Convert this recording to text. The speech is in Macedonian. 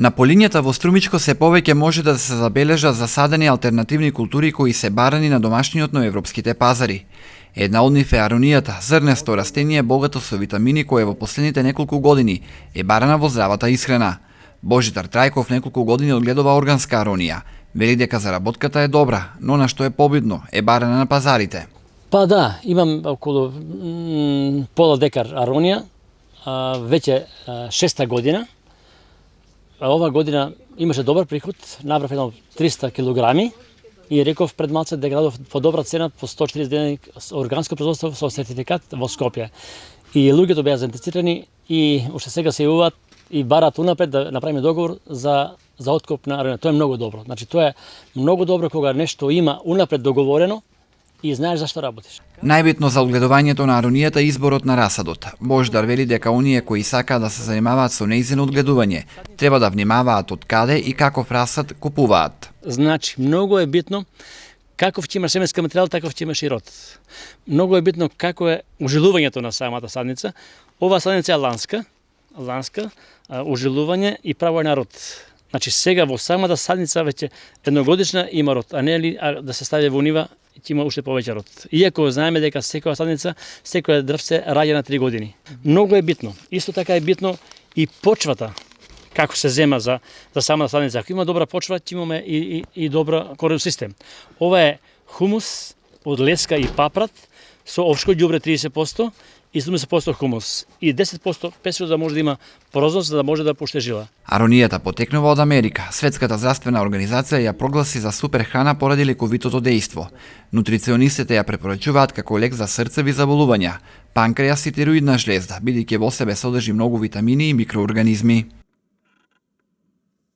На полињата во Струмичко се повеќе може да се забележат засадени алтернативни култури кои се барани на домашниот на европските пазари. Една од нив е аронијата, зрнесто растение богато со витамини кое во последните неколку години е барана во здравата исхрана. Божидар Трајков неколку години одгледува органска аронија. Вели дека заработката е добра, но на што е побитно е барана на пазарите. Па да, имам околу пола декар аронија, веќе 6-та година. Ова година имаше добар приход, набрав едно 300 килограми и реков пред малце дека дадов по добра цена по 140 денari органско производство со сертификат во Скопје. И луѓето беа заинтересирани и уште сега се јавуваат и бараат унапред да направиме договор за откуп на аронија. Тоа е многу добро. Значи тоа е многу добро кога нешто има унапред договорено и знаеш зашто работиш. Најбитно за одгледувањето на аронијата е изборот на расадот. Божидар вели дека оние кои сакаат да се занимаваат со нејзино одгледување, треба да внимаваат од каде и каков расад купуваат. Значи, многу е битно каков ќе имаш семенски материјал, таков ќе имаш и род. Многу е битно како е ужилувањето на самата садница. Ова садница е ланска, ужилување и право е на род. Значи сега во самата садница веќе едногодишна има род, а не ли да се стави во нива ќе има уште повеќе род. Иако знаеме дека секоја садница, секоја дрвце раѓа на 3 години. Многу е битно. Исто така е битно и почвата како се зема за самата садница. Ако има добра почва, ќе имаме и добра корен систем. Ова е хумус од леска и папрат со овшко ѓубре 30% и 70% хумус и 10% песок да може да има порозност за да може да пуште жила. Аронијата потекнува од Америка. Светската здравствена организација ја прогласи за супер храна поради лековитото дејство. Нутриционистите ја препорачуваат како лек за срцеви заболувања, панкреас и тироидна жлезда, бидејќи во себе содржи многу витамини и микроорганизми.